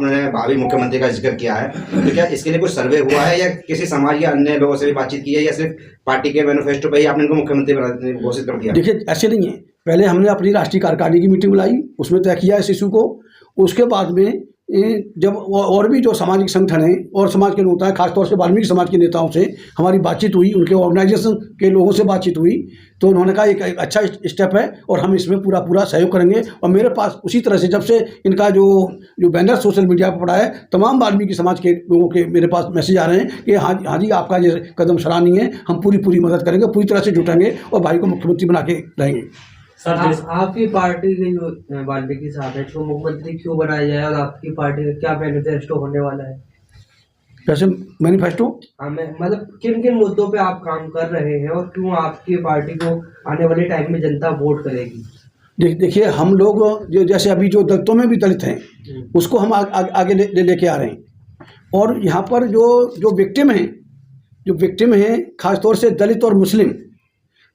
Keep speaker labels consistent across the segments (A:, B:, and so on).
A: आपने भावी मुख्यमंत्री का जिक्र किया है, तो क्या इसके लिए कुछ सर्वे हुआ है या किसी समाज या अन्य लोगों से भी बातचीत की है या सिर्फ पार्टी के मैनिफेस्टो पे ही आपने इनको मुख्यमंत्री घोषित कर दिया?
B: देखिए, ऐसे नहीं है। पहले हमने अपनी राष्ट्रीय कार्यकारिणी की मीटिंग बुलाई, उसमें तय किया इस इशू को। उसके बाद में जब और भी जो सामाजिक संगठन हैं और समाज के नेता हैं, खासतौर से वाल्मीकि समाज के नेताओं से हमारी बातचीत हुई, उनके ऑर्गेनाइजेशन के लोगों से बातचीत हुई, तो उन्होंने कहा एक अच्छा स्टेप है और हम इसमें पूरा सहयोग करेंगे। और मेरे पास उसी तरह से जब से इनका जो बैनर सोशल मीडिया पर पड़ा है, तमाम वाल्मीकि समाज के लोगों के मेरे पास मैसेज आ रहे हैं कि हाँ जी आपका ये कदम सराहनीय है, हम पूरी मदद करेंगे, पूरी तरह से जुटेंगे और भाई को मुख्यमंत्री बना के रहेंगे।
C: सर, आपकी पार्टी के जो वाल्मीकि साहब है, तो मुख्यमंत्री क्यों बनाया जाए और आपकी पार्टी का क्या मैनिफेस्टो होने वाला है?
B: कैसे मैनिफेस्टो?
C: मतलब किन किन मुद्दों पे आप काम कर रहे हैं और क्यों आपकी पार्टी को आने वाले टाइम में जनता वोट करेगी?
B: देखिए, हम लोग जो जैसे अभी जो दलितों में भी दलित हैं, उसको हम आगे लेके आ रहे हैं। और यहाँ पर जो विक्टिम हैं खासतौर से दलित और मुस्लिम,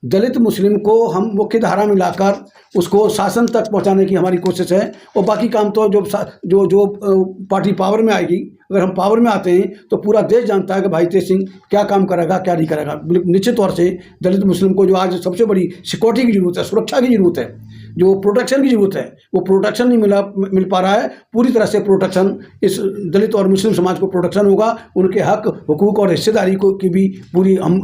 B: दलित मुस्लिम को हम मुख्य धारा में लाकर उसको शासन तक पहुंचाने की हमारी कोशिश है। और बाकी काम तो जो पार्टी पावर में आएगी, अगर हम पावर में आते हैं तो पूरा देश जानता है कि भाई तेज सिंह क्या काम करेगा, क्या नहीं करेगा। निश्चित तौर से दलित मुस्लिम को जो आज सबसे बड़ी सिक्योरिटी की जरूरत है, सुरक्षा की जरूरत है, जो प्रोटेक्शन की जरूरत है, वो प्रोटेक्शन नहीं मिल पा रहा है। पूरी तरह से प्रोटेक्शन इस दलित और मुस्लिम समाज को प्रोटेक्शन होगा, उनके हक, हुकूक और हिस्सेदारी की भी पूरी हम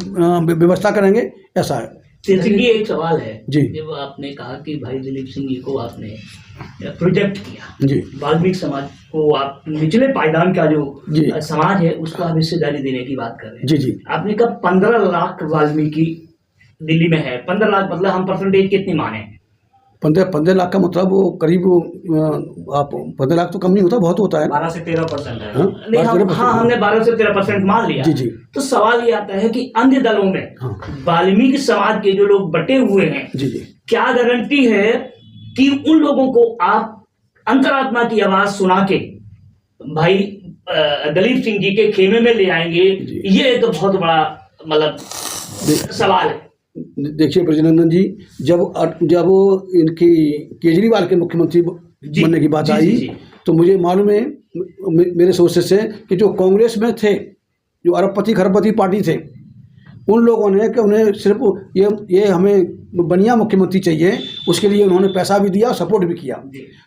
B: व्यवस्था करेंगे, ऐसा है।
D: तेज सिंह जी, एक सवाल है
B: जी।
D: जब आपने कहा कि भाई दिलीप सिंह जी को आपने प्रोजेक्ट किया
B: जी,
D: वाल्मीकि समाज को, आप निचले पायदान का जो समाज है उसको आप हिस्सेदारी देने की बात कर रहे हैं।
B: जी जी।
D: आपने कहा 15 लाख वाल्मीकि दिल्ली में है। 15 लाख मतलब हम परसेंटेज कितनी माने?
B: 15 लाख का मतलब वो करीब, आप 15 लाख तो कम नहीं होता, बहुत होता है।
D: 12 से 13% है।
B: नहीं,
D: हमने 12 से 13% मान लिया।
B: जी जी।
D: तो सवाल ये आता है कि अन्य दलों में वाल्मीकि समाज के जो लोग बटे हुए हैं,
B: जी जी,
D: क्या गारंटी है कि उन लोगों को आप अंतरात्मा की आवाज सुना के भाई दलीप सिंह जी के खेमे में ले आएंगे? ये तो बहुत बड़ा मतलब सवाल है।
B: देखिए ब्रजनंदन जी, जब इनकी केजरीवाल के मुख्यमंत्री बनने की बात आई, तो मुझे मालूम है मेरे सोर्सेस से कि जो कांग्रेस में थे, जो अरबपति खरबपति पार्टी थे, उन लोगों ने कि उन्हें सिर्फ ये हमें बढ़िया मुख्यमंत्री चाहिए, उसके लिए उन्होंने पैसा भी दिया, सपोर्ट भी किया।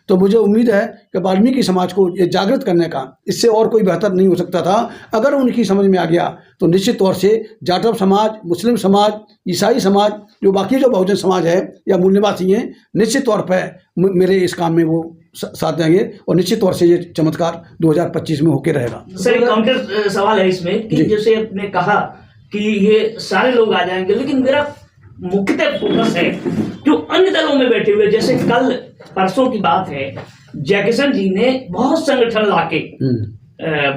B: तो मुझे उम्मीद है कि वाल्मीकि समाज को ये जागृत करने का इससे और कोई बेहतर नहीं हो सकता था। अगर उनकी समझ में आ गया तो निश्चित तौर से जाटव समाज, मुस्लिम समाज, ईसाई समाज, जो बाकी जो बहुजन समाज है या मूल निवासी हैं, निश्चित तौर पर मेरे इस काम में वो साथ देंगे और निश्चित तौर से ये चमत्कार 2025 में होके रहेगा।
D: सर, एक काउंटर सवाल है इसमें कि जैसे आपने कहा कि ये सारे लोग आ जाएंगे, लेकिन मेरा मुख्यतः फोकस है जो अन्य दलों में बैठे हुए, जैसे कल परसों की बात है, जैकिसन जी ने बहुत संगठन लाके,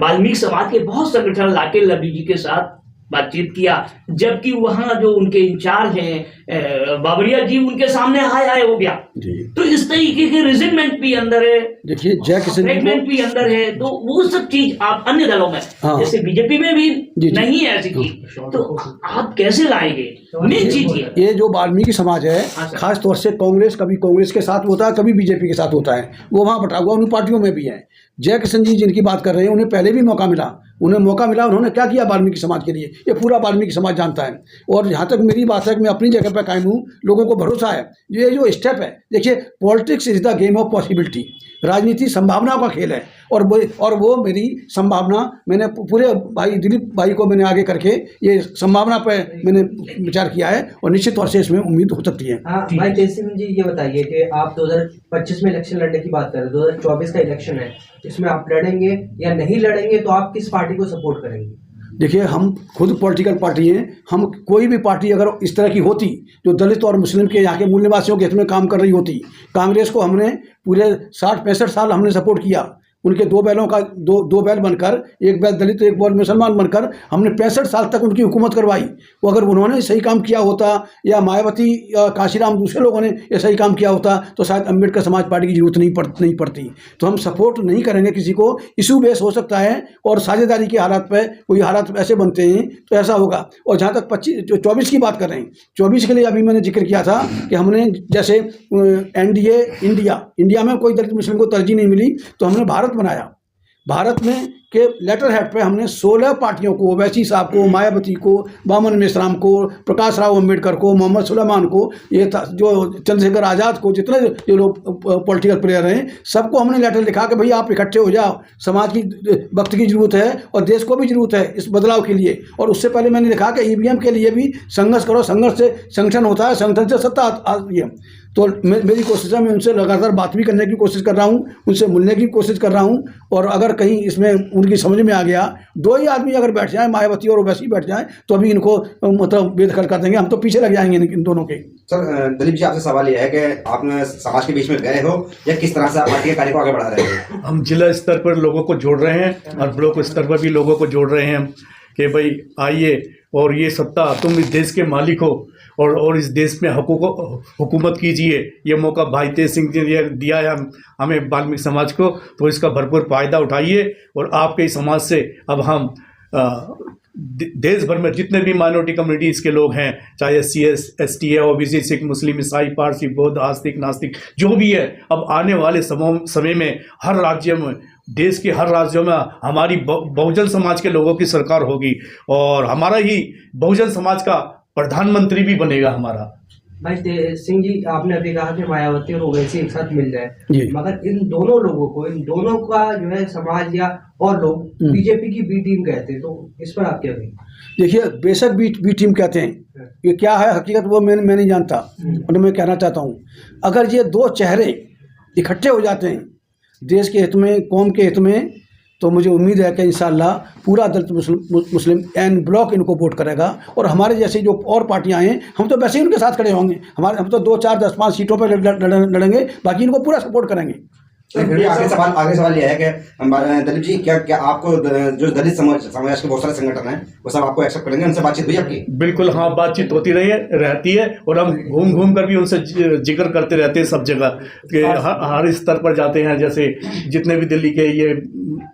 D: वाल्मीकि समाज के बहुत संगठन लाके लवी जी के साथ बातचीत किया, जबकि वहां जो उनके इंचार्ज हैं बाबरिया जी, उनके सामने हाय हो गया। तो इस तरीके के रिजिमेंट भी अंदर है,
B: देखिए
D: जैकिसन भी अंदर है। तो वो सब चीज आप अन्य दलों में, जैसे बीजेपी में भी नहीं है ऐसी चीज, तो आप कैसे लाएंगे? मेन चीज
B: ये जो वाल्मीकि समाज है, खास तौर से कांग्रेस, कभी कांग्रेस के साथ होता है, कभी बीजेपी के साथ होता है, वो वहाँ बटा हुआ उन पार्टियों में भी है। जयकिशन जी जिनकी बात कर रहे हैं, उन्हें पहले भी मौका मिला, उन्होंने क्या किया वाल्मीकि समाज के लिए, ये पूरा वाल्मीकि समाज जानता है। और जहाँ तक मेरी बात है कि मैं अपनी जगह पर कायम हूँ, लोगों को भरोसा है। ये जो स्टेप है, देखिए politics is the game of possibility, राजनीति संभावनाओं का खेल है। और वो मेरी संभावना, मैंने पूरे भाई दिलीप भाई को मैंने आगे करके ये संभावना पर मैंने विचार किया है और निश्चित तौर से इसमें उम्मीद हो सकती है।
C: भाई तेज सिंह जी, ये बताइए कि आप 2025 में इलेक्शन लड़ने की बात कर रहे हैं, 2024 का इलेक्शन है, इसमें आप लड़ेंगे या नहीं लड़ेंगे, तो आप किस पार्टी को सपोर्ट करेंगे?
B: देखिए, हम खुद पॉलिटिकल पार्टी हैं, हम कोई भी पार्टी अगर इस तरह की होती जो दलित और मुस्लिम के यहाँ के मूल निवासियों के हित में काम कर रही होती, कांग्रेस को हमने पूरे 60-65 साल हमने सपोर्ट किया। उनके दो बैलों का दो बैल बनकर, एक बैल दलित एक बैल मुसलमान बनकर हमने 65 साल तक उनकी हुकूमत करवाई। वो अगर उन्होंने सही काम किया होता या मायावती या काशीराम दूसरे लोगों ने ये सही काम किया होता तो शायद अम्बेडकर समाज पार्टी की जरूरत नहीं पड़ती। तो हम सपोर्ट नहीं करेंगे किसी को। इशू बेस हो सकता है और साझेदारी के हालात पर कोई हालात ऐसे बनते हैं तो ऐसा होगा। और जहाँ तक 24 की बात कर रहे हैं, 24 के लिए अभी मैंने जिक्र किया था कि हमने जैसे NDA इंडिया में कोई दलित मुस्लिम को तरजीह नहीं मिली तो हमने भारत बनाया। भारत में के लेटर हेड पे हमने 16 पार्टियों को, ओवैसी साहब को, मायावती को, बामन मेश्राम को, प्रकाश राव अम्बेडकर को, मोहम्मद सुलेमान को, ये जो चंद्रशेखर आज़ाद को, जितने जो लोग पॉलिटिकल प्लेयर हैं, सबको हमने लेटर लिखा कि भाई आप इकट्ठे हो जाओ, समाज की वक्त की ज़रूरत है और देश को भी ज़रूरत है इस बदलाव के लिए। और उससे पहले मैंने लिखा कि ईवीएम के लिए भी संघर्ष करो, संघर्ष से संगठन होता है, संगठन से सत्ता आती है। तो मेरी कोशिश है, मैं उनसे लगातार बात भी करने की कोशिश कर रहा हूँ, उनसे मिलने की कोशिश कर रहा हूँ। और अगर कहीं इसमें उनकी समझ में आ गया, दो ही आदमी अगर बैठ जाएं, मायावती और ओवैसी बैठ जाएं, तो अभी इनको मतलब बेदखल कर देंगे, हम तो पीछे लग जाएंगे इन दोनों के।
A: सर दिलीप जी, आपसे सवाल यह है कि आप समाज के बीच में गए हो या किस तरह से पार्टी के कार्य को आगे बढ़ा रहे हो?
E: हम जिला स्तर पर लोगों को जोड़ रहे हैं और ब्लॉक स्तर पर भी लोगों को जोड़ रहे हैं कि भाई आइए और ये सत्ता, तुम इस देश के मालिक हो और इस देश में हुकूमत कीजिए। ये मौका भाई तेज सिंह जी ने दिया है हमें वाल्मीकि समाज को, तो इसका भरपूर फ़ायदा उठाइए। और आपके इस समाज से अब हम देश भर में जितने भी माइनॉरिटी कम्युनिटीज़ के लोग हैं, चाहे SC ST है, OBC, सिख, मुस्लिम, ईसाई, पारसी, बौद्ध, आस्तिक, नास्तिक, जो भी है, अब आने वाले समय में हर राज्य में, देश के हर राज्यों में हमारी बहुजन समाज के लोगों की सरकार होगी और हमारा ही बहुजन समाज का प्रधानमंत्री भी बनेगा हमारा।
C: भाई तेज सिंह जी, आपने अभी कहा कि मायावती और ओवैसी एक साथ मिल जाए, मगर इन दोनों लोगों को, इन दोनों का जो है समाज या और लोग बीजेपी की बी टीम कहते हैं, तो इस पर आप क्या कहेंगे?
B: देखिए, बेशक बी टीम कहते हैं, ये क्या है हकीकत वो मैं नहीं जानता, और मैं कहना चाहता हूँ, अगर ये दो चेहरे इकट्ठे हो जाते हैं देश के हित में, कौम के हित में, तो मुझे उम्मीद है कि इंशाअल्लाह पूरा दलित मुस्लिम एन ब्लॉक इनको वोट करेगा। और हमारे जैसे जो और पार्टियां हैं, हम तो वैसे ही उनके साथ खड़े होंगे, हम तो 2, 4, 10, 5 सीटों पर लड़ेंगे, बाकी इनको पूरा सपोर्ट करेंगे।
A: आगे सवाल यह है कि दलीप जी, क्या आपको जो दलित समाज के बहुत सारे संगठन हैं वो सब आपको एक्सेप्ट करेंगे? उनसे बातचीत हुई आपकी?
E: बिल्कुल, हाँ, बातचीत होती रहती है और हम घूम कर भी उनसे जिक्र करते रहते हैं सब जगह कि हर स्तर पर जाते हैं। जैसे जितने भी दिल्ली के ये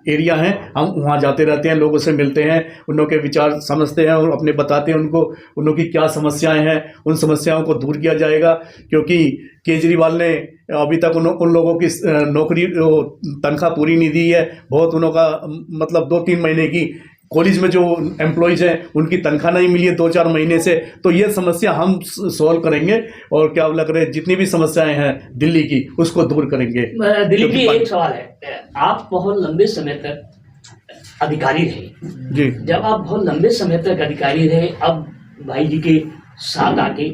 E: एरिया हैं, हम वहाँ जाते रहते हैं, लोगों से मिलते हैं, उन लोगों के विचार समझते हैं और अपने बताते हैं उनको, उन लोगों की क्या समस्याएं हैं, उन समस्याओं को दूर किया जाएगा। क्योंकि केजरीवाल ने अभी तक उन लोगों की नौकरी तनख्वाह पूरी नहीं दी है। बहुत उन लोगों का मतलब 2-3 महीने की कॉलेज में जो एम्प्लॉयज़ हैं उनकी तनख्वाह नहीं मिली है 2-4 महीने से। तो ये समस्या हम सॉल्व करेंगे और क्या लग रहा है, जितनी भी समस्याएं हैं दिल्ली की उसको दूर करेंगे।
D: दिलीप जी, एक सवाल है, आप बहुत लंबे समय तक अधिकारी रहे
E: जी।
D: जब आप बहुत लंबे समय तक अधिकारी रहे, अब भाई जी के साथ आके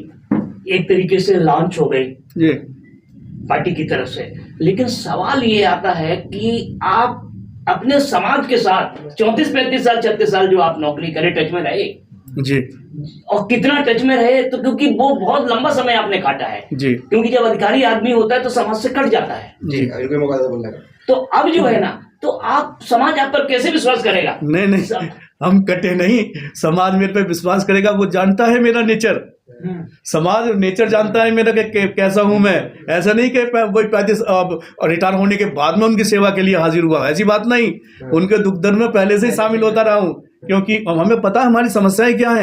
D: एक तरीके से लॉन्च हो गई
E: जी
D: पार्टी की तरफ से, लेकिन सवाल ये आता है कि आप अपने समाज के साथ 34-35 साल 36 साल जो आप नौकरी करे, टच में रहे
E: जी,
D: और कितना टच में रहे, तो क्योंकि वो बहुत लंबा समय आपने काटा है
E: जी,
D: क्योंकि जब अधिकारी आदमी होता है तो समाज से कट जाता है
E: जी।
D: तो अब जो है ना, तो आप समाज आप पर कैसे विश्वास करेगा?
E: नहीं, हम कटे नहीं, समाज मेरे पे विश्वास करेगा। वो जानता है मेरा नेचर, समाज नेचर जानता है मेरा कि कैसा हूं मैं। ऐसा नहीं कि वही 35 रिटायर होने के बाद में उनकी सेवा के लिए हाजिर हुआ, ऐसी बात नहीं। उनके दुख दर्द में पहले से ही शामिल होता रहा हूं, क्योंकि हमें पता है हमारी समस्याएं क्या हैं।